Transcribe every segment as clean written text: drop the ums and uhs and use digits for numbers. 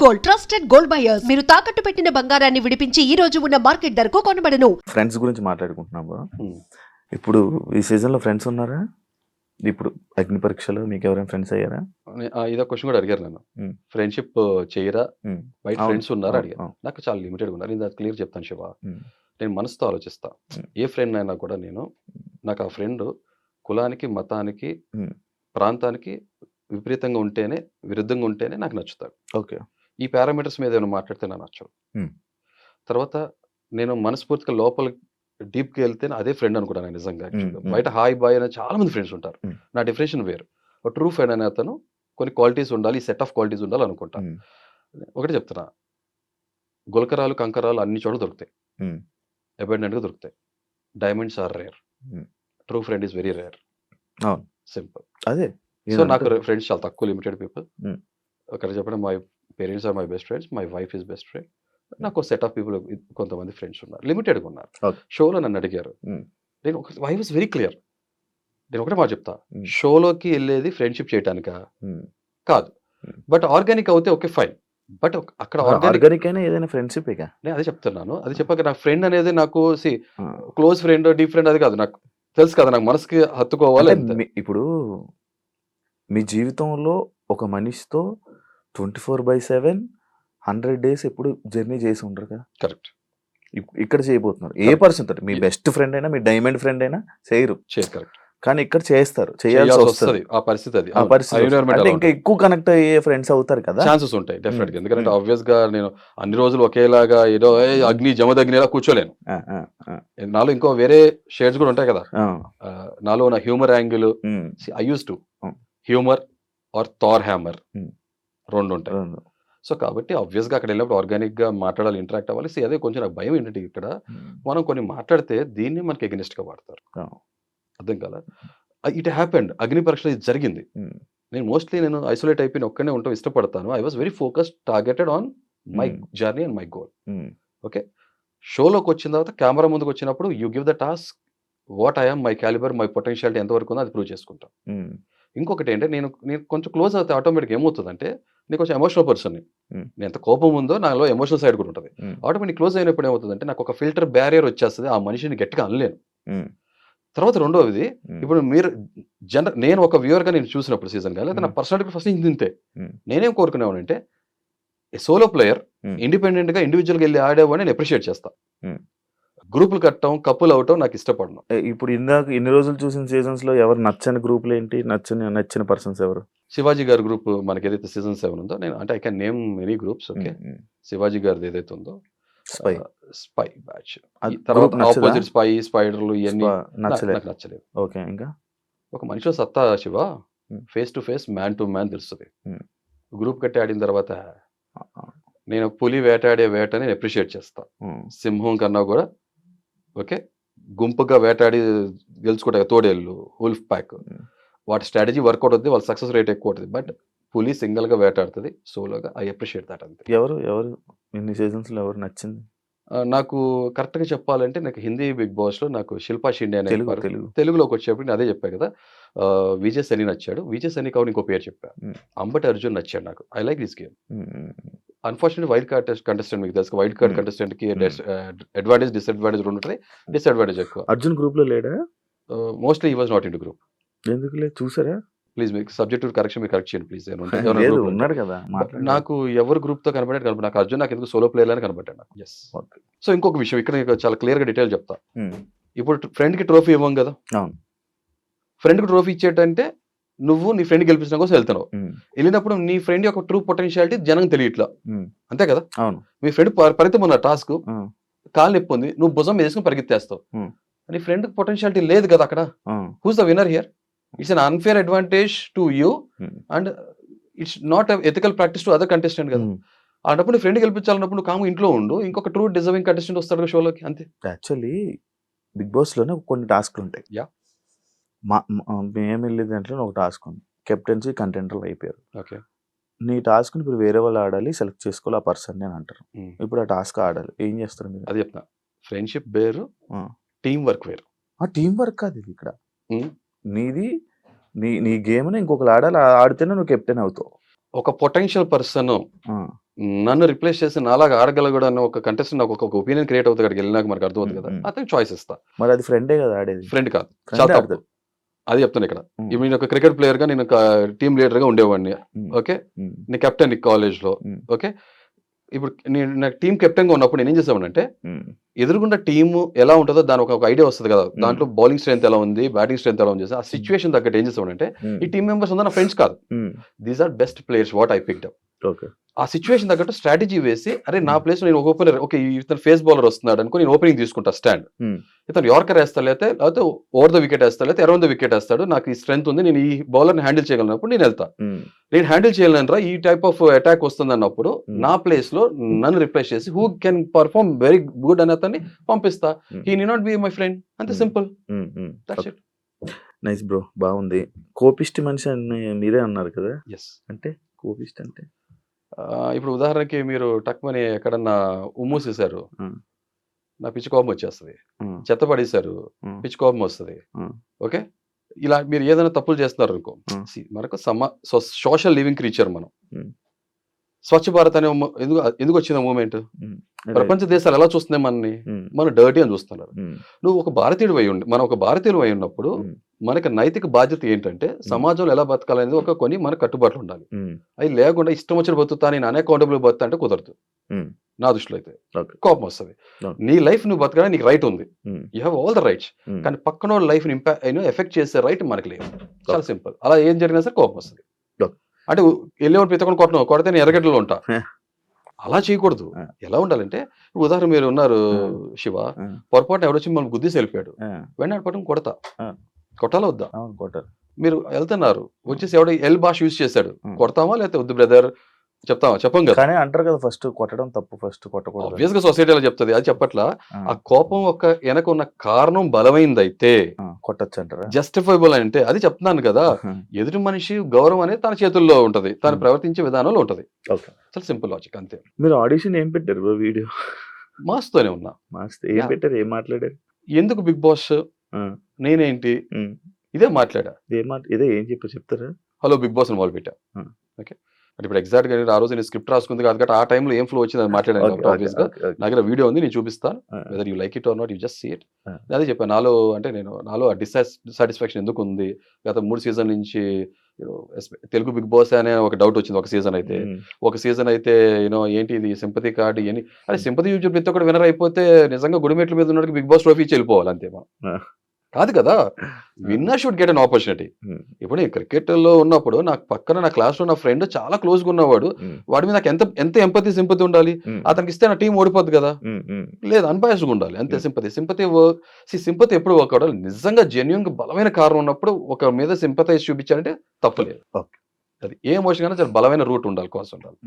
Gold, trusted gold buyers. మీరు తాకట్టు పెట్టిన బంగారాన్ని విడిపించి ఈ రోజు ఉన్న మార్కెట్ ధరకు కొనబడను. ఫ్రెండ్స్ గురించి మాట్లాడుకుంటున్నాము. ఇప్పుడు ఈ సీజన్ లో ఫ్రెండ్స్ ఉన్నారా? ఇప్పుడు అగ్ని పరీక్షలో మీకు ఎవరైనా ఫ్రెండ్స్ అయ్యారా? ఇదో క్వశ్చన్ కూడా అడిగారు నన్ను. ఫ్రెండ్షిప్ చేయరా, బయట ఫ్రెండ్స్ ఉన్నారా అడిగారు. నాకు చాలా లిమిటెడ్ ఉన్నారు. నేను అది క్లియర్ చెప్తాను శివ. నేను మనసుతో ఆలోచిస్తా. ఏ ఫ్రెండ్ అయినా కూడా నాకు ఆ ఫ్రెండ్ కులానికి, మతానికి, ప్రాంతానికి విపరీతంగా ఉంటేనే, విరుద్ధంగా ఉంటేనే నాకు నచ్చుతాడు. ఓకే. ఈ పారామీటర్స్ మీద ఏమైనా మాట్లాడితే నాకు నచ్చవు. తర్వాత నేను మనస్ఫూర్తిగా లోపల డీప్కి వెళ్తే అదే ఫ్రెండ్ అనుకుంటాను నిజంగా. బయట హాయ్ బాయ్ అనే చాలా మంది ఫ్రెండ్స్ ఉంటారు. నా డెఫినేషన్ వేరు. ట్రూ ఫ్రెండ్ అనే అతను కొన్ని క్వాలిటీస్ ఉండాలి, సెట్ ఆఫ్ క్వాలిటీస్ ఉండాలి అనుకుంటాను. ఒకటి చెప్తున్నా, గులకరాలు, కంకరాలు అన్ని చోట్ల దొరుకుతాయి, అబాండెంట్గా దొరుకుతాయి. Diamonds are rare. True friend is very rare. Simple. అదే. సో నాకు ఫ్రెండ్స్ చాలా తక్కువ, లిమిటెడ్ పీపుల్. ఒకటి చెప్పడం, my parents are my best friends, my wife is best friend. నాకు సెట్ ఆఫ్ పీపుల్, కొంతమంది ఫ్రెండ్స్ ఉన్నారు, లిమిటెడ్గా ఉన్నారు. షోలో నన్ను అడిగారు, నేను ఐ వాజ్ వెరీ క్లియర్. నేను ఒకటే మాట చెప్తా, షోలోకి వెళ్ళేది ఫ్రెండ్షిప్ చేయటానిక కాదు. బట్ ఆర్గానిక్ అవుతే ఓకే ఫైన్. బట్ అక్కడ ఆర్గానిక్ అయినా ఏదైనా ఫ్రెండ్షిప్. నేను అదే చెప్తున్నాను. అది చెప్పాక నాకు ఫ్రెండ్ అనేది నాకు క్లోజ్ ఫ్రెండ్, డీప్ ఫ్రెండ్ అది కాదు. నాకు తెలుసు కదా, నాకు మనసుకి హత్తుకోవాలి. ఇప్పుడు మీ జీవితంలో ఒక మనిషితో 24/7 100 days ఎప్పుడు జర్నీ చేసి ఉండరు కదా. కరెక్ట్. ఇక్కడ చేయబోతున్నారు. ఏ పర్సన్ తోటి, మీ బెస్ట్ ఫ్రెండ్ అయినా, మీ డైమండ్ ఫ్రెండ్ అయినా చేయరు. కరెక్ట్. కానీ ఇక్కడ చేస్తారు, చేయాల్సి వస్తుంది. ఆ పరిస్థితి అది. ఆ పరిస్థితి అంటే ఇంకా ఎక్కువ కనెక్ట్ అయ్యే ఫ్రెండ్స్ అవుతారు కదా, ఛాన్సెస్ ఉంటాయి డెఫినెట్ గా. ఎందుకంటే ఆబ్వియస్ గా నేను అన్ని రోజులు ఒకేలాగా ఏదో అగ్ని జమదగ్నిలా కూర్చోలేను. నాలో ఇంకో వేరే షేడ్స్ కూడా ఉంటాయి కదా. నాలో నా humour angle, I use to humour or Thor hammer రెండు ఉంటాయి. సో కాబట్టి ఆబ్వియస్ గా అక్కడ వెళ్ళినప్పుడు ఆర్గానిక్ గా మాట్లాడాలి, ఇంటరాక్ట్ అవ్వాలి. అదే కొంచెం నాకు భయం ఏంటంటే, ఇక్కడ మనం కొన్ని మాట్లాడితే దీన్ని మనకి ఎగనిస్ట్ గా వాడతారు. అర్థం కదా. It happened. అగ్ని పరీక్షలో ఇది జరిగింది. నేను ఐసోలేట్ అయిపోయి ఒక్కనే ఉంటాం ఇష్టపడతాను. I was very focused, targeted on my journey and my goal. Okay. షోలోకి వచ్చిన తర్వాత కెమెరా ముందుకు వచ్చినప్పుడు you give the task, what I'm, my calibre, my potentiality ఎంతవరకు ఉందో అది ప్రూవ్ చేసుకుంటాం. ఇంకొకటి ఏంటంటే, నేను కొంచెం క్లోజ్ అవుతే ఆటోమేటిక్ ఏమవుతుందంటే, నేను కొంచెం ఎమోషనల్ పర్సన్ని. నేను ఎంత కోపం ఉందో నాలో ఎమోషనల్ సైడ్ కూడా ఉంటుంది. ఆటోమేటిక్ క్లోజ్ అయినప్పుడు ఏమవుతుందంటే, నాకు ఒక ఫిల్టర్ బ్యారియర్ వచ్చేస్తుంది, ఆ మనిషిని గట్టిగా అనలేను. తర్వాత రెండోది, ఇప్పుడు మీరు నేను ఒక వ్యూవర్గా నేను చూసినప్పుడు సీజన్ గా, లేదా నా పర్సనాలిటీ ఫస్ట్ ఇంతే. నేనేం కోరుకునేవాడు అంటే, సోలో ప్లేయర్ ఇండిపెండెంట్ గా ఇండివిజువల్గా వెళ్ళి ఆడేవాడిని నేను అప్రిషియేట్ చేస్తా. గ్రూపులు కట్టడం, కప్పులు అవటం నాకు ఇష్టపడను. ఇప్పుడు ఇన్ని రోజులు చూసిన సీజన్స్ లో ఎవరు నచ్చని గ్రూపులు ఏంటి? నచ్చిన పర్సన్స్ ఎవరు? శివాజీ గారి గ్రూప్, మనకి ఏదైతే సీజన్ 7 ఉందో, నేను అంటే I can name many groups. Okay. Shivaji గారిది ఏదైతే ఉందో స్పై బ్యాచ్, తర్వాత ఆపోజిట్ స్పై, స్పైడర్లు, ఇవన్నీ నాకు నచ్చలేదు. ఓకే. ఇంకా ఒక మనిషిలో సత్తా Shiva face to face, man to man తెలుస్తుంది. గ్రూప్ కట్టి ఆడిన తర్వాత నేను పులి వేటాడే వేటని అప్రిషియేట్ చేస్తా. సింహం కన్నా కూడా ఓకే, గుంపుగా వేటాడి గెలుచుకుంటాయి తోడేళ్ళు, ఉల్ఫ్ ప్యాక్. వాటి స్ట్రాటజీ వర్కౌట్ అవుతుంది, వాళ్ళ సక్సెస్ రేట్ ఎక్కువ అవుతుంది. బట్ పులి సింగిల్ గా వేటాడుతుంది, సోలోగా. I appreciate that. అంతే. ఎవరు ఇన్ని సీజన్స్ లో ఎవరు నచ్చింది నాకు? కరెక్ట్ గా చెప్పాలంటే, నాకు హిందీ బిగ్ బాస్ లో నాకు శిల్పా షిండే అనే, తెలుగులోకి వచ్చేప్పుడు నేను అదే చెప్పా కదా, విజయ్ సని నచ్చాడు. విజయ్ సని కావాలి ఇంకో పేరు చెప్పా, అంబటి అర్జున్ నచ్చాడు నాకు. I like this game. Unfortunate wild card contestant, మీకు తెలుసు, వైల్డ్ కార్డ్ కంటెస్టెంట్ కి అడ్వాంటేజ్, డిసడ్వాంటేజ్ రెండు ఉంటాయి. డిసడ్వాంటేజ్ ఎక్కువ. అర్జున్ గ్రూప్ లో లేడా? Mostly he was not in to group. ఎందుకు లేదు చూసారా? ప్లీజ్ మీకు సబ్జెక్టివ్ కరెక్షన్ మీరు కరెక్ట్ చేయండి ప్లీజ్. ఉన్నాడు కదా, నాకు ఎవరు గ్రూప్ తో కనబడ్డాడు నాకు అర్జున్, నాకు ఎందుకు సోలో ప్లేయర్ అని కనబడ్డాడు నాకు. ఎస్. సో ఇంకొక విషయం ఇక్కడ చాలా క్లియర్ గా డీటెయిల్ చెప్తా. ఇప్పుడు ఫ్రెండ్ కి ట్రోఫీ ఇవ్వం కదా. ఫ్రెండ్ కి ట్రోఫీ ఇచ్చేటంటే, నువ్వు నీ ఫ్రెండ్ గెలిపించడం కోసం వెళ్తున్నావు. వెళ్ళినప్పుడు నీ ఫ్రెండ్ యొక్క ట్రూ పొటెన్షియాలిటీ జనం తెలియట్లా, అంతే కదా. మీ ఫ్రెండ్ పరితం ఉన్న టాస్క్, కాలు నొప్పి ఉంది, నువ్వు భుజం వేసుకుని పరిగెత్తేస్తావు. నీ ఫ్రెండ్ పొటెన్షియాలిటీ లేదు కదా అక్కడ. Who's the winner here? It's un unfair advantage to you and it's not ethical practice to other contestant కదా. అన్నప్పుడు నీ ఫ్రెండ్ గెలిపించాలన్నప్పుడు నువ్వు కాము ఇంట్లో ఉండు, ఇంకొక ట్రూ డిజర్వింగ్ కంటెస్టెంట్ వస్తాడు షోలోకి, అంతే. యాక్చువల్లీ బిగ్ బాస్ లోనే కొన్ని టాస్క్లు ఉంటాయి. మేము వెళ్ళే దాంట్లో ఒక టాస్క్ ఉంది, కెప్టెన్సీ కంటెంటర్లు అయిపోయారు. ఓకే. నీ టాస్క్ ఇప్పుడు వేరే వాళ్ళు ఆడాలి, సెలెక్ట్ చేసుకోవాలి ఆ పర్సన్ అని అంటారు. ఇప్పుడు ఆ టాస్క్ ఆడాలి, ఏం చేస్తారు మీరు? అది చెప్తా. ఫ్రెండ్షిప్ వేరు, టీం వర్క్ వేరు. టీం వర్క్ కాదు ఇది. ఇక్కడ నీది నీ గేమ్ని ఇంకొకరు ఆడాలి, ఆడితేనే నువ్వు కెప్టెన్ అవుతావు. ఒక పొటెన్షియల్ పర్సన్ ఆ, నన్ను రిప్లేస్ చేసి నాలాగా ఆడగలగడు అన్న ఒక కంటెస్టెంట్ నాకు ఒక ఒపీనియన్ క్రియేట్ అవుతుంది అక్కడికి వెళ్ళినాక మనకు అర్థమవుతుంది కదా, అతనికి చాయిస్ ఇస్తా. మరి అది ఫ్రెండే కదా ఆడేది. ఫ్రెండ్ కాదు, Friend చాలా తప్పు. ఆడతాడు. అది చెప్తాను ఇక్కడ. ఉమ్, ఇప్పుడు నేను ఒక క్రికెట్ ప్లేయర్ గా, నేను ఒక టీమ్ లీడర్ గా ఉండేవాడిని. ఉమ్, ఓకే, ఉమ్, నేను కెప్టెన్ కాలేజ్ లో. ఉమ్, ఓకే, ఇప్పుడు నేను నాకు టీం కెప్టెన్ గా ఉన్నప్పుడు నేను ఏం చేసామంటే, ఉమ్, ఎదురుగుండా టీము ఎలా ఉంటుందో దాని ఒక ఐడియా వస్తుంది కదా, దాంట్లో బౌలింగ్ స్ట్రెంత్ ఎలా ఉంది, బ్యాటింగ్ స్ట్రెంత్ ఎలా ఉంది, ఆ సిచ్యువేషన్ తగ్గట్టు ఏం చేసామంటే, ఉమ్, ఈ టీం మెంబర్స్ ఉందా నా ఫ్రెండ్స్ కాదు, um, these are best players what I picked up. Okay. ఆ సిచ్యువేషన్ తగ్గట్టు స్ట్రాటజీ వేసి, అరే నా ప్లేస్ లో నేను ఒక ఓపెనర్, ఓకే ఇతను ఫేస్ బౌలర్ వస్తున్నాడు అనుకో, నేను ఓపెనింగ్ తీసుకుంటా స్టాండ్. ఉమ్, ఇతను యార్కర్ వేస్తాడు, లేకపోతే ఓవర్ ద వికెట్ వేస్తాడు, లేకపోతే అరౌండ్ ద వికెట్ వేస్తాడు, నాకు ఈ స్ట్రెంత్ ఉంది, నేను ఈ బౌలర్ని హ్యాండిల్ చేయగలిగినప్పుడు నేను వెళ్తా. ఉమ్, నేను హ్యాండిల్ చేయలేనరా ఈ టైప్ ఆఫ్ అటాక్ వస్తుంది అన్నప్పుడు నా ప్లేస్ లో నన్ను రిప్లేస్ చేసి who can perform very good అని అతన్ని పంపిస్తా. He need not be my friend, అంతే simple. Um, um. That's it. Nice bro, బాగుంది. కోపిష్టి మనిషి అని మీరే అన్నారు కదా, ఎస్. అంటే కోపిష్టి అంటే ఇప్పుడు ఉదాహరణకి మీరు టక్మని ఎక్కడన్నా ఉమ్మూసేశారు, ఉమ్, నా పిచ్చి కోపం వచ్చేస్తుంది. ఉమ్, చెత్త పడేశారు, ఉమ్, పిచ్చి కోపం వస్తుంది. ఉమ్, ఓకే, ఇలా మీరు ఏదైనా తప్పులు చేస్తున్నారు అనుకో, Hmm. See, మనకు సోషల్ లివింగ్ క్రీచర్ మనం. Hmm. స్వచ్ఛ భారత్ అనే ఎందుకు వచ్చిన మూమెంట్? ఉమ్, ప్రపంచ దేశాలు ఎలా చూస్తున్నాయి మనని? ఉమ్, మనం డర్టీ అని చూస్తున్నారు. ఉమ్, నువ్వు ఒక భారతీయుడు అయి ఉండి, మనం ఒక భారతీయుడు అయి ఉన్నప్పుడు ఉమ్, మనకి నైతిక బాధ్యత ఏంటంటే సమాజంలో ఎలా బతకాలనేది ఒక కొన్ని మనకు కట్టుబాట్లు ఉండాలి. ఉమ్, అవి లేకుండా ఇష్టం వచ్చిన బతుకుతా, నేను అన్అకౌంటబుల్ బతుకుతా అంటే కుదరదు. ఉమ్, నా దృష్టిలో అయితే Okay. కోపం వస్తుంది. Okay. నీ లైఫ్ నువ్వు బతకడానికి నీకు రైట్ ఉంది, um, you have all the rights. Um, కానీ పక్కన లైఫ్ ఎఫెక్ట్ చేసే రైట్ మనకి లేదు. చాలా సింపుల్. అలా ఏం జరిగినా సరే కోపం వస్తుంది. Okay. అంటే వెళ్ళేవాడు ప్రతి ఒక్కరు కొడితే నేను ఎర్రగడ్డలో ఉంటా, అలా చేయకూడదు. Yeah. ఎలా ఉండాలంటే, ఇప్పుడు ఉదాహరణ మీరు ఉన్నారు శివ, పొరపాటున ఎవడొచ్చి మనం గుద్దేసి వెళ్ళిపోయాడు, వెంటనే పట్టుకుని కొడతా. కొట్టాలా వద్దా? అవును, కొట్టారు. మీరు వెళ్తున్నారు, వచ్చేసి ఎవడో ఎల్ భాష యూజ్ చేశాడు, Hmm. కొడతామా లేకపోతే వద్దు బ్రదర్ చెప్తామా? చెప్పం కదా. కానీ అంటారు కదా, ఫస్ట్ కొట్టడం తప్పు, ఫస్ట్ కొట్టకూడదు. ఆబ్వియస్ గా సొసైటీ అలా చెప్తుంది, అది చెప్పట్లా. ఆ, ఆ కోపం వెనక ఉన్న కారణం బలమైందైతే, ఆ, కొట్టొచ్చు అంటారా? జస్టిఫైబుల్ అంటే, అది చెప్తున్నాను కదా. ఎదుటి మనిషి గౌరవం అనేది తన చేతుల్లో ఉంటది, తను ప్రవర్తించే విధానంలో ఉంటది. ఓకే. చాలా సింపుల్ లాజిక్, అంతే. మీరు ఆడిషన్ ఏం పెట్టారు బ్రో? వీడియో మాస్తోనే ఉన్నా. మస్త్ ఏం Yeah. పెట్టారు, ఏం మాట్లాడారు? ఎందుకు బిగ్ బాస్, ఆ, నేనేంటి, ఉమ్, ఇదే మాట్లాడా. ఇదే ఏం చెప్తారా? హలో బిగ్ బాస్ అని మొదలు పెట్టా. Hmm. ఓకే, అంటే ఇప్పుడు ఎగ్జాక్ట్ గా ఆ రోజు నేను స్క్రిప్ట్ రాసుకుంది కాదు, కాబట్టి ఆ టైంలో ఏం ఫ్లో వచ్చింది అది మాట్లాడాను కాబట్టి ఆబ్వియస్ గా నా దగ్గర వీడియో ఉంది, నేను చూపిస్తాను. Whether you like it or not, you just see it. అదే చెప్పాను, నాలో డిస్సాటిస్ఫాక్షన్ ఎందుకు ఉంది. గత 3 సీజన్ నుంచి తెలుగు బిగ్ బాస్ అనే ఒక డౌట్ వచ్చింది. ఒక సీజన్ అయితే ఏంటి ఇది సింపతి కార్డు అని. అరే సింపతి యూజ్ ప్రతి ఒక్కటి వినర్ అయిపోతే నిజంగా గుడిమెట్ల మీద ఉన్నట్టు బిగ్ బాస్ ట్రోఫీ ఇచ్చి వెళ్ళిపోవాలి అంతే. మనం కాదు కదా, winner should get an opportunity. ఇప్పుడు నేను క్రికెట్ లో ఉన్నప్పుడు నాకు పక్కన నా క్లాస్ లో నా ఫ్రెండ్ చాలా క్లోజ్ గా ఉన్నవాడు, వాడి మీద నాకు ఎంత ఎంపతి సింపతి ఉండాలి. అతనికి ఇస్తే నా టీం ఓడిపోద్ది కదా, లేదు అన్బయాస్డ్ గా ఉండాలి అంతే. సింపతి ఎప్పుడు వర్క్ అవ్వాలి, నిజంగా జెన్యున్ గా బలమైన కారణం ఉన్నప్పుడు ఒక మీద సింపతైజ్ చూపించాలంటే తప్పలేదు. అది ఏ ఎమోషన్ అయినా చాలా బలమైన రూట్ ఉండాలి, కాస్ ఉండాలి.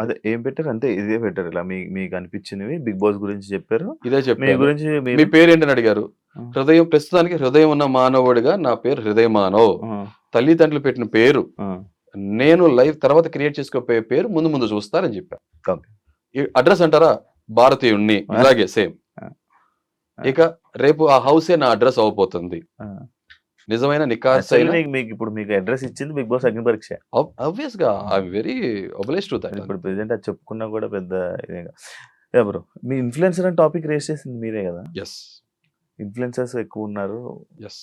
అదే ఏం పెట్టారు అంతే, ఇదే పెట్టారు. ఇలా మీకు అనిపించినవి బిగ్ బాస్ గురించి చెప్పారు. ఇదే మీ చెప్పారు. గురించి మీ పేరు ఏంటని అడిగారు. హృదయం, ప్రస్తుతానికి హృదయం ఉన్న మానవుడిగా నా పేరు హృదయ మానవ్. తల్లిదండ్రులు పెట్టిన పేరు, నేను లైఫ్ తర్వాత క్రియేట్ చేసుకోపోయే పేరు ముందు చూస్తారని చెప్పా. అడ్రస్ అంటారా, భారతీయుణ్ణి, ఇలాగే సేమ్. ఇక రేపు ఆ హౌసే నా అడ్రస్ అవబోతుంది. నిజమైన నికాసైన మీకు ఇప్పుడు మీకు అడ్రస్ ఇచ్చింది బిగ్ బాస్ అగ్ని పరీక్ష. ఆబ్వియస్ గా ఐఎమ్ వెరీ ఒబలైజ్డ్ టు దట్. ఇప్పుడు ప్రెసెంట్ అది చెప్పుకున్నా కూడా పెద్ద ఇదేగా. బ్రో, మీ ఇన్ఫ్లుయెన్సర్ అని టాపిక్ రేస్ చేసింది మీరే కదా? ఎస్, ఇన్ఫ్లుయెన్సర్స్ ఎక్కువ ఉన్నారు, ఎస్.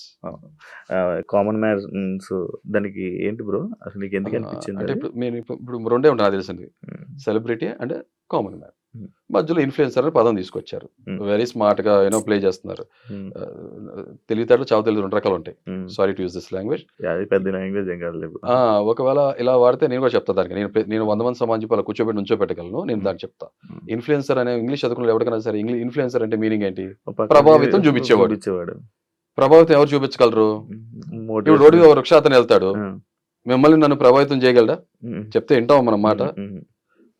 Common man's. దానికి ఏంటి బ్రో అసలు నీకు ఎందుకు అనిపించింది? అంటే ఇప్పుడు రెండే ఉంటాయి నాకు తెలిసింది, సెలబ్రిటీ అండ్ కామన్ మ్యాన్. మధ్యలో ఇన్ఫ్లుయెన్సర్ అనే పదం తీసుకొచ్చారు, వెరీ స్మార్ట్ గా ప్లే చేస్తున్నారు. తెలివితేటలు చావు తెలివి 2 రకాలు ఉంటాయి. Sorry to use this language, పెద్ద లాంగ్వేజ్ ఏం కాదు. ఒకవేళ ఇలా వాడితే నేను కూడా చెప్తా దానికి. నేను 100 మంది సమాజం చెప్పి అలా కూర్చోబెట్టి నుంచోబెట్టగలను, నేను దాన్ని చెప్తా. ఇన్ఫ్లుయెన్సర్ అనే ఇంగ్లీష్ చదువుకున్న ఎవరికైనా సరే, ఇన్ఫ్లుయెన్సర్ అంటే మీనింగ్ ఏంటి? ప్రభావితం చూపించేవాడు. ప్రభావితం ఎవరు చూపించగలరు? ఇప్పుడు రోడ్డు మీద వృక్ష అతను వెళ్తాడు, మిమ్మల్ని నన్ను ప్రభావితం చేయగలడా? చెప్తే వింటాం మన మాట.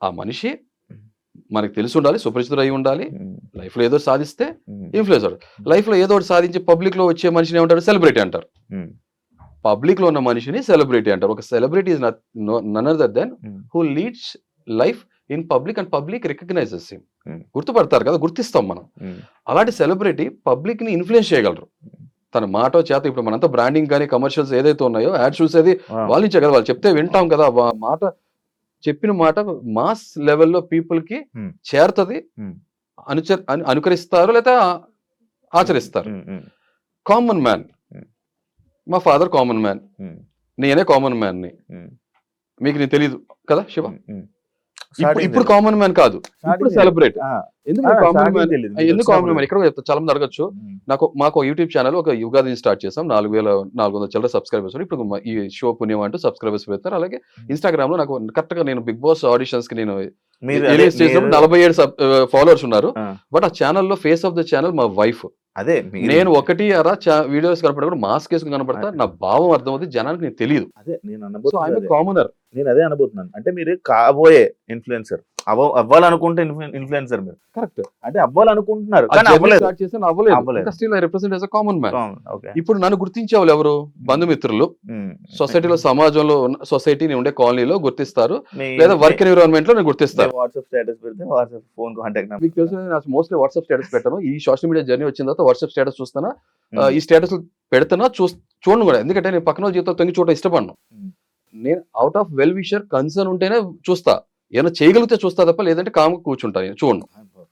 ఆ మనిషి మనకి తెలిసి ఉండాలి, సుపరిచితుడు అయి ఉండాలి. లైఫ్ లో ఏదో సాధిస్తే ఇన్ఫ్లుయెన్సర్. లైఫ్ లో ఏదో సాధించి పబ్లిక్ లో వచ్చే మనిషిని ఏమంటారు? సెలబ్రిటీ అంటారు. పబ్లిక్ లో ఉన్న మనిషిని సెలబ్రిటీ అంటారు. ఒక celebrity is none other than who leads life in public and public recognises him. గుర్తుపడతారు కదా, గుర్తిస్తాం మనం. అలాంటి సెలబ్రిటీ పబ్లిక్ ని ఇన్ఫ్లుయెన్స్ చేయగలరు తన మాట చేత. ఇప్పుడు మనంతా బ్రాండింగ్ కానీ కమర్షియల్స్ ఏదైతే ఉన్నాయో, యాడ్ చూసేది వాళ్ళ నుంచే కదా, వాళ్ళు చెప్తే వింటాం కదా. మాట చెప్పిన మాట మాస్ లెవెల్లో పీపుల్ కి Hmm. చేరుతుంది, Hmm. అనుకరిస్తారు లేదా ఆచరిస్తారు. Common man, Hmm. మా ఫాదర్ కామన్ మ్యాన్, నేనే కామన్ మ్యాన్ ని, మీకు నేను తెలియదు కదా శివ. ఇప్పుడు కామన్ మ్యాన్ కాదు, ఇప్పుడు సెలబ్రేట్. ఎందుకు కామన్ మ్యాన్, ఎందుకు కామన్ మ్యాన్ ఇక్కడ చెప్తా. చాలా మంది అడగచ్చు, మాకు యూట్యూబ్ ఛానల్ ఒక యుగాది స్టార్ట్ చేసాం, 4400 చిల్లర సబ్స్క్రైబర్స్. ఇప్పుడు ఈ షో పుణ్యం అంటూ సబ్స్క్రైబర్స్ పెడతారు. అలాగే ఇన్స్టాగ్రామ్ లో నాకు కరెక్ట్ గా నేను బిగ్ బాస్ ఆడిషన్స్ కి నేను రిలీజ్ చేసినప్పుడు 47 ఫాలోవర్స్ ఉన్నారు. బట్ ఆ ఛానల్లో ఫేస్ ఆఫ్ ద ఛానల్ మా వైఫ్. అదే నేను ఒకటి అరా వీడియోస్ కనపడకుండా మాస్క్ వేసుకుని కనపడతా, నా భావం అర్థం అవుతుంది, జనానికి నేను తెలియదు. అదే నేను కామనర్, నేను అదే అనబోతున్నాను. అంటే మీరు కాబోయే ఇన్ఫ్లుయెన్సర్ అవ్వాలనుకుంటే ఇన్ఫ్లుయెన్సర్ మీరు కరెక్ట్ అంటే అవ్వాలనుకుంటున్నారు, కామన్ మ్యాన్. ఇప్పుడు నన్ను గుర్తించే వాళ్ళు ఎవరు? బంధుమిత్రులు, సొసైటీలో, సమాజంలో, సొసైటీ ఉండే కాలనీలో గుర్తిస్తారు, లేదా వర్క్ ఎన్విరాన్మెంట్ లో నేను గుర్తిస్తారు. వాట్సాప్ స్టేటస్ పెడితే వాట్సాప్ ఫోన్ కాంటాక్ట్ మీకు తెలుసు, మోస్ట్లీ వాట్సాప్ స్టేటస్ పెట్టాను. ఈ సోషల్ మీడియా జర్నీ వచ్చిన తర్వాత వాట్సాప్ స్టేటస్ చూస్తానా, ఈ స్టేటస్ పెడుతున్నా, చూడను కూడా. ఎందుకంటే నేను పక్కన జీవితం తొంగి చూడటం ఇష్టపడను. నేను out of well wisher concern ఉంటేనే చూస్తా, ఏమైనా చేయగలిగితే చూస్తా తప్ప లేదంటే కాముగా కూర్చుంటా, నేను చూడను.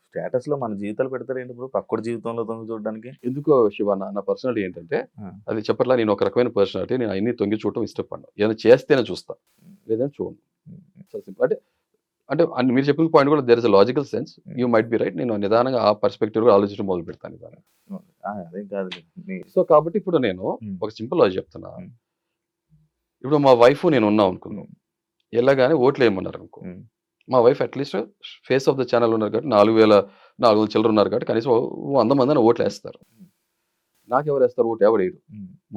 స్టేటస్ లో మన జీవితాలు పెడతారు ఏంటి ఇప్పుడు పక్కడి జీవితంలో తొంగి చూడడానికి? ఎందుకో శివ, నా పర్సనాలిటీ ఏంటంటే అది చెప్పట్లా, నేను ఒక రకమైన పర్సనాలిటీ. నేను అన్ని తొంగి చూడటం ఇష్టపడను, ఏమైనా చేస్తేనే చూస్తా, లేదంటే చూడను. అంటే మీరు చెప్పిన పాయింట్ కూడా there is a logical sense, you might be right. నేను నిదానంగా ఆ పర్స్పెక్టివ్ కూడా ఆలోచించడం మొదలు పెడతాను నిదానంగా. అదేం కాదు. సో కాబట్టి ఇప్పుడు నేను ఒక సింపుల్ లాజిక్ చెప్తున్నా. ఇప్పుడు మా వైఫ్ నేను ఉన్నాం అనుకుందాం, వెళ్ళగానే ఓట్లు వేయమన్నారు అనుకో, మా wife at least face of the channel ఉన్నారు కాబట్టి 4400 చిల్లర ఉన్నారు కాబట్టి కనీసం 100 మంది ఓట్లు వేస్తారు. నాకు ఎవరు వేస్తారు ఓటు? ఎవరు వేయరు.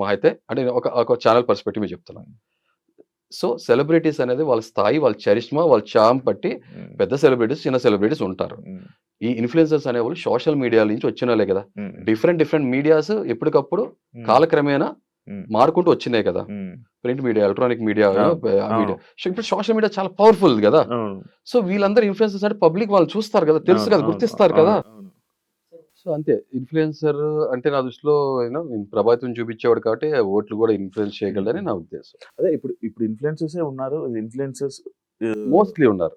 మా అయితే అంటే ఒక ఛానల్ పర్స్పెక్టివ్ మీద చెప్తున్నాను. సో సెలబ్రిటీస్ అనేది వాళ్ళ స్థాయి, వాళ్ళ చరిష్మా, వాళ్ళ చామ్ బట్టి పెద్ద సెలబ్రిటీస్, చిన్న సెలబ్రిటీస్ ఉంటారు. ఈ ఇన్ఫ్లుయెన్సర్స్ అనేవాళ్ళు సోషల్ మీడియా నుంచి వచ్చిన వాళ్ళే కదా. డిఫరెంట్ మీడియాస్ ఎప్పటికప్పుడు కాలక్రమేణా మారుకుంటూ వచ్చినాయి కదా. ప్రింట్ మీడియా, ఎలక్ట్రానిక్ మీడియా, ఇప్పుడు సోషల్ మీడియా చాలా పవర్ఫుల్ కదా. సో వీళ్ళందరూ ఇన్ఫ్లుయెన్సర్స్ అంటే పబ్లిక్ వాళ్ళు చూస్తారు కదా, తెలుసు కదా, గుర్తిస్తారు కదా. సో అంతే, ఇన్ఫ్లుయెన్సర్ అంటే నా దృష్టిలో ప్రభావితం చూపించేవాడు కాబట్టి ఓట్లు కూడా ఇన్ఫ్లుయెన్స్ చేయగలరని నా ఉద్దేశం. అదే ఇప్పుడు ఇన్ఫ్లుయెన్సర్స్ ఉన్నారు, ఇన్ఫ్లుయెన్సర్స్ మోస్ట్లీ ఉన్నారు.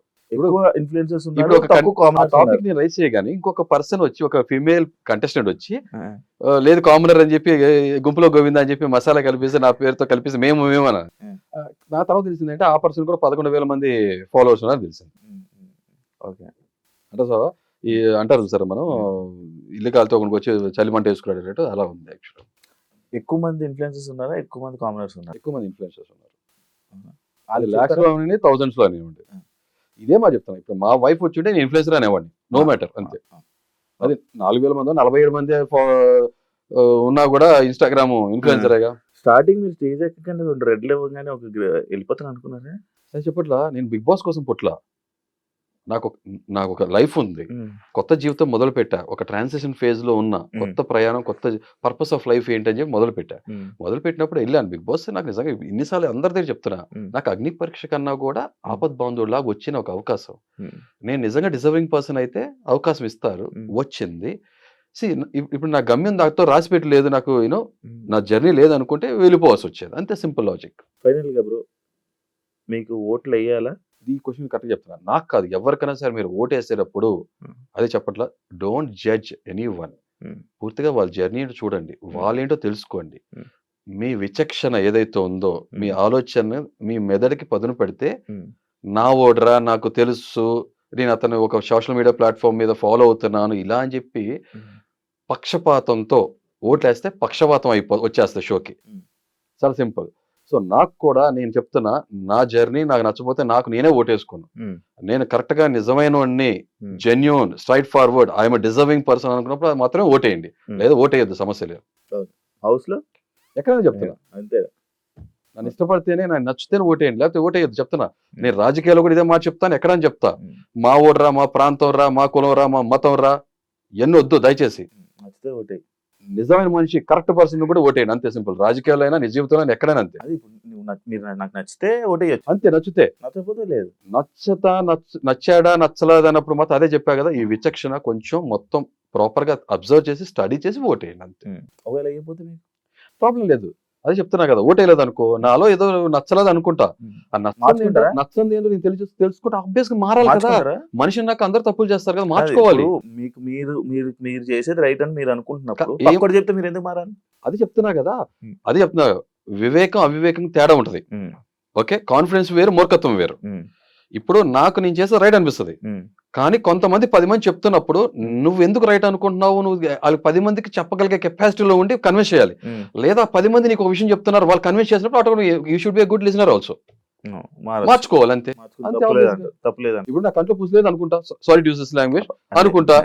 ఇన్ఫ్లుయెన్సర్స్ ఇప్పుడు ఒక టాపిక్ ని రైజ్ చేయగానే ఇంకొక పర్సన్ వచ్చి, ఒక ఫీమేల్ కంటెస్టెంట్ వచ్చి, లేదు కామనర్ అని చెప్పి గుంపులో గోవింద అని చెప్పి మసాలా కలిపేసి నా పేరుతో కలిపేసి మేమన్నా, నా తర్వాత తెలిసిందంటే ఆ పర్సన్ కూడా 11,000 మంది ఫాలోవర్స్ ఉన్నారని తెలిసింది. ఓకే అంటే సో ఈ అంటారు సార్, మనం ఇల్లు కాలితో ఒకరికి వచ్చి చలిమంట వేసుకున్నాడు, అలా ఉంది. యాక్చువల్ ఎక్కువ మంది ఇన్ఫ్లుయెన్సర్స్ ఉన్నారా, ఎక్కువ మంది కామనర్స్ ఉన్నారు? ఎక్కువ మంది ఇన్ఫ్లుయెన్సర్స్ ఉన్నారు. అది లాక్స్ లో అని, థౌజండ్స్ లో అనేవాడి. ఇదే మా చెప్తాను. ఇప్పుడు మా వైఫ్ వచ్చి ఉంటే నేను ఇన్ఫ్లుయెన్సర్ అనేవాడిని, నో మ్యాటర్, అంతే. అది 4,000 మంది 47 మంది ఉన్నా కూడా ఇన్స్టాగ్రామ్ ఇన్ఫ్లుయెన్సరేగా. స్టార్టింగ్ మీరు స్టేజ్ ఎక్కగానే రెడ్ లేవగానే ఒక వెళ్ళిపోతాను అనుకున్నారా? అది చెప్పట్లా, నేను బిగ్ బాస్ కోసం పుట్లా. నాకు ఒక లైఫ్ ఉంది, కొత్త జీవితం మొదలు పెట్టా, ఒక ట్రాన్సిషన్ ఫేజ్ లో ఉన్న, కొత్త ప్రయాణం, కొత్త పర్పస్ ఆఫ్ లైఫ్ ఏంటని చెప్పి మొదలు పెట్టినప్పుడు వెళ్ళాను బిగ్ బాస్. నాకు నిజంగా ఇన్నిసార్లు అందరి దగ్గర చెప్తున్నా, నాకు అగ్ని పరీక్ష కన్నా కూడా ఆపద్ బాంధవుడిలాగా వచ్చిన ఒక అవకాశం. నేను నిజంగా డిజర్వింగ్ పర్సన్ అయితే అవకాశం ఇస్తారు, వచ్చింది. ఇప్పుడు నా గమ్యం దాంతో రాసి పెట్టలేదు, నాకు నా జర్నీ లేదనుకుంటే వెళ్ళిపోవాల్సి వచ్చేది, అంతే. Simple logic. ఫైనల్ గా బ్రో, మీకు ఓట్లు వేయాలా? ఈ క్వశ్చన్ కరెక్ట్ చెప్తున్నా, నాకు కాదు, ఎవరికైనా సరే మీరు ఓటు వేసేటప్పుడు అదే చెప్పట్లా, డోంట్ జడ్జ్ ఎనీ వన్. పూర్తిగా వాళ్ళ జర్నీ చూడండి, వాళ్ళేంటో తెలుసుకోండి. మీ విచక్షణ ఏదైతే ఉందో, మీ ఆలోచన మీ మెదడుకి పదును పెడితే, నా ఓడరా, నాకు తెలుసు, నేను అతను ఒక సోషల్ మీడియా ప్లాట్ఫామ్ మీద ఫాలో అవుతున్నాను ఇలా అని చెప్పి పక్షపాతంతో ఓట్లేస్తే పక్షపాతం వచ్చేస్తుంది షోకి. చాలా సింపుల్. సో నాకు కూడా నేను చెప్తున్నా, నా జర్నీ నాకు నచ్చపోతే నాకు నేనే ఓటేసుకోను. నేను కరెక్ట్ గా నిజమైన వాడిని, genuine, straight forward, I'm deserving person అనుకున్నప్పుడు అది మాత్రమే ఓటేయండి, లేదా ఓటేయద్దు, సమస్య లేదు. హౌస్ లో ఎక్కడైనా చెప్తున్నా, అంతే. నన్ను ఇష్టపడితేనే, నాకు నచ్చితేనే ఓటేయండి, లేకపోతే ఓటేయద్దు చెప్తున్నా. నేను రాజకీయాల్లో కూడా ఇదే మాట చెప్తాను, ఎక్కడని చెప్తా. మా ఓడరా, మా ప్రాంతం రా, మా కులం రా, మా మతం రా, ఎన్ని వద్దు దయచేసి. నచ్చితే ఓటే. నిజమైన మనిషి, కరెక్ట్ పర్సన్ కూడా ఓటేయండి, అంతే సింపుల్. రాజకీయాల్లో అయినా, నిజ జీవితంలో ఎక్కడైనా అంతే. మీరు నాకు నచ్చితే ఓటేయచ్చు, అంతే. నచ్చితే, నచ్చకపోతే లేదు. నచ్చాడా నచ్చలేదు అన్నప్పుడు మాత్రం అదే చెప్పా కదా, ఈ విచక్షణ కొంచెం మొత్తం ప్రాపర్ గా అబ్జర్వ్ చేసి స్టడీ చేసి ఓటేయండి, అంతే. ఒకవేళ అయిపోతే ప్రాబ్లం లేదు. అదే చెప్తున్నా కదా, ఓటేయలేదు అనుకో, నాలో ఏదో నచ్చలేదు అనుకుంటా, ఆ మార్చుకుంటారా? నచ్చంది ఏంటో నేను తెలుసుకుంటే ఆబ్వియస్ గా మారాలి కదా. మార్చుకుంటారా? మనిషి నాకు అందరు తప్పులు చేస్తారు కదా, మార్చుకోవాలి. ఇప్పుడు మీకు మీరు చేసేది రైట్ అని మీరు అనుకుంటున్నప్పుడు ఏం- ఒక్కటి చెప్తే మీరు ఎందుకు మారాలి? అది చెప్తున్నా కదా, అది చెప్తున్నా, వివేకం అవివేకం తేడా ఉంటది. ఓకే, కాన్ఫిడెన్స్ వేరు, మూర్ఖత్వం వేరు. ఇప్పుడు నాకు నేను చేసే రైట్ అనిపిస్తుంది, కానీ కొంతమంది 10 మంది చెప్తున్నప్పుడు నువ్వు ఎందుకు రైట్ అనుకుంటున్నావు, నువ్వు వాళ్ళకి 10 మందికి చెప్పగలిగే కెపాసిటీలో ఉండి కన్విన్స్ చేయాలి. లేదా 10 మంది నీకు ఒక విషయం చెప్తున్నారు, వాళ్ళు కన్విన్స్ చేసినప్పుడు automatic you should be good listener also. మార్చుకోవాలి అంతే. తప్పలేదండి. ఇప్పుడు నా కంట్లో పూసలేదు అనుకుంటా, సారీ టు దిస్ లాంగ్వేజ్ అనుకుంటా,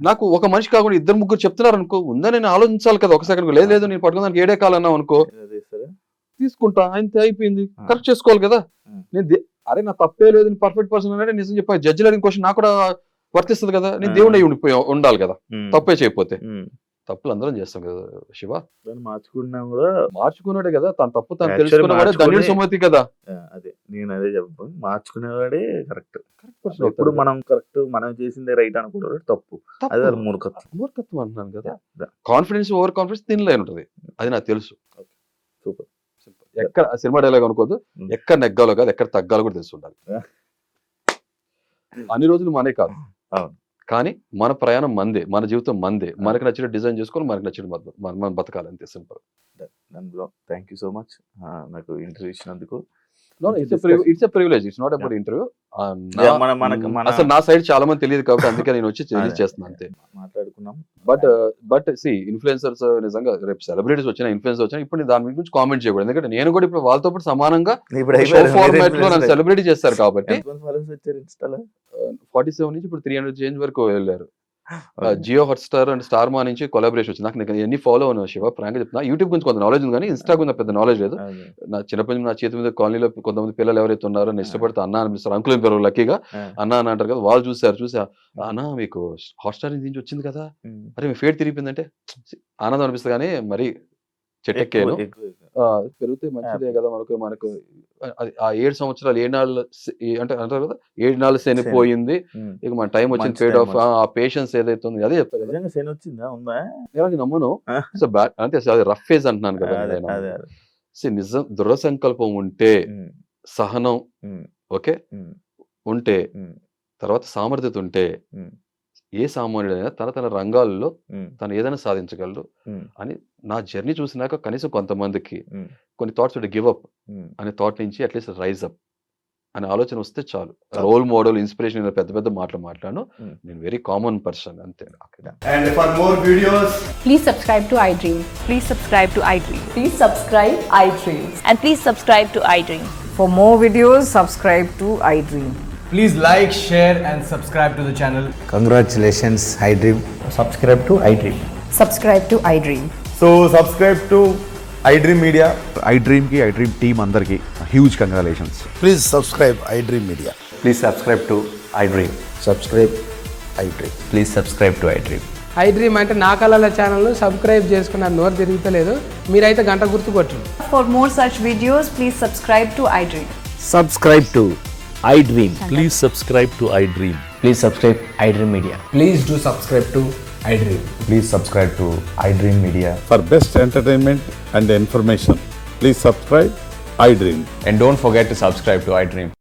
నాకు ఒక మనిషి కాకుండా 2-3 చెప్తున్నారు అనుకో, ఉందా నేను ఆలోచించాలి కదా ఒక సెకండ్. లేదు నేను పట్టుకున్నాను 7 కాలన్నావు అనుకో, తీసుకుంటా అంతే, అయిపోయింది, కరెక్ట్ చేసుకోవాలి కదా. నేను అరే నా తప్పే లేదు, పర్ఫెక్ట్ పర్సన్ అంటే నిజం చెప్పాలి. జడ్జిలు అడిగిన క్వశ్చన్ నాకు కూడా వర్తిస్తుంది కదా, నేను దేవుడు ఉండిపోయి ఉండాలి కదా, తప్పే చేయకపోతే. తప్పులు అందరం చేస్తాం కదా శివ, మార్చుకున్నా కూడా మార్చుకున్నాడే కదా, తన తప్పు తను తెలుసుకున్నవాడే ధన్యుడు సుమతి కదా. అదే నేను అదే చెప్పాను, మార్చుకునేవాడే కరెక్ట్. ఇప్పుడు మనం కరెక్ట్, మనం చేసిందే రైట్ అనుకుంటారు, తప్పు. అదే మూర్ఖత్వం అంటున్నాను కదా. కాన్ఫిడెన్స్ ఓవర్ కాన్ఫిడెన్స్ దీనిలో ఉంటది, అది నాకు తెలుసు. సూపర్. ఎక్కడ సినిమా డైలాగ్ అనుకోవద్దు, ఎక్కడ నెగ్గాలో కాదు, ఎక్కడ తగ్గాలో కూడా తెలిసి ఉండాలి. అన్ని రోజులు మనే కాదు, కానీ మన ప్రయాణం మందే, మన జీవితం మందే, మనకు నచ్చిన డిజైన్ చేసుకొని మనకు నచ్చిన మనం బతకాలి, అంతే simple. Thank you so much నాకు ఇంటర్వ్యూ ఇచ్చినందుకు. It's a privilege, it's not about interview. అసలు నా సైడ్ చాలా మంది తెలియదు కాబట్టి అందుకే నేను వచ్చి చేస్తున్నాను అంతే. మాట్లాడుకున్నాం. బట్ సి ఇన్ఫ్లుయెన్సర్స్ నిజంగా రేపు సెలబ్రిటీస్ వచ్చినా, ఇన్ఫ్లుయెన్సర్ వచ్చినా, ఇప్పుడు నేను దాని గురించి కామెంట్ చేయకూడదు, ఎందుకంటే నేను కూడా ఇప్పుడు వాళ్ళతో పాటు సమానంగా ఫార్మాట్ లో నన్ను సెలబ్రిటీ చేస్తారు కాబట్టి. 47 నుంచి ఇప్పుడు 300 చేంజ్ వరకు వెళ్ళారు. జియో హాట్‌స్టార్ అండ్ స్టార్ మా నుంచి కొలాబరేషన్ వచ్చింది. నాకు ఎన్ని ఫాలో అవును శివ, ఫ్రాంక్ చెప్తున్నా. యూట్యూబ్ గురించి కొంత నాలెడ్జ్ ఉంది కానీ ఇన్స్టా గురించి పెద్ద నాలెడ్జ్ లేదు. నా చిన్నప్పటి నుంచి నా చేతి మీద కాలనీలో కొంతమంది పిల్లలు ఎవరైతే ఉన్నారో నేను ఇష్టపడితే అన్న అనిపిస్తారు, అంకుల్ పేరు లక్కీగా అన్న అని అంటారు కదా, వాళ్ళు చూసి అన్న మీకు హాట్‌స్టార్ నుంచి వచ్చింది కదా, అరే మీ ఫేట్ తిరిగిపోయిందంటే ఆనందం అనిపిస్తుంది, కానీ మరి చెట్టెక్కాను. పెరిగితే మంచిదే కదా మనకు ఆ 7 సంవత్సరాలు 7 నాళ్ళు అంటే అంటారు కదా, 7 నాళ్ళు శని పోయింది, ఇక మన టైం వచ్చింది, పేడ్ ఆఫ్. ఆ పేషెన్స్ ఏదైతే ఉంది అదే చెప్తారు కదా. శని వచ్చిందా, ఉందా? నేను నమ్మను, అంటే అది రఫ్ ఫేజ్ అంటున్నాను కదా. నిజం దృఢ సంకల్పం ఉంటే, సహనం ఓకే ఉంటే, తర్వాత సామర్థ్యత ఉంటే, ఏ సామాన్యుడైనా తన రంగాల్లో తను ఏదైనా సాధించగలరు అని నా జర్నీ చూసినాక కనీసం కొంతమందికి కొన్ని థాట్స్ గివ్ అప్ అనే థాట్ నుంచి అట్లీస్ట్ రైజ్ అప్ అనే ఆలోచన వస్తే చాలు. రోల్ మోడల్, ఇన్స్పిరేషన్ పెద్ద పెద్ద మాటలు మాట్లాడను, నేను వెరీ కామన్ పర్సన్ అంతే. And for more videos, please subscribe to iDream. Please subscribe to iDream. Please subscribe iDream. And please subscribe to iDream. For more videos, subscribe to iDream. please like, share and subscribe to the channel. Congratulations, iDream. Subscribe to iDream. Subscribe to iDream. So subscribe to iDream Media. iDream team andarki huge congratulations. Please subscribe iDream Media. Please subscribe to iDream. Subscribe iDream. Please subscribe to iDream. iDream అంటే నా కళల ఛానల్ను subscribe చేసుకున్న నోరు తిరుగుతలేదు, మీరైతే గంట గుర్తు కొట్టండి. For more such videos, please subscribe to iDream. Subscribe to iDream. Please subscribe to iDream. Please subscribe iDream Media. Please do subscribe to iDream. Please subscribe to iDream Media. For best entertainment and information, please subscribe iDream. And don't forget to subscribe to iDream.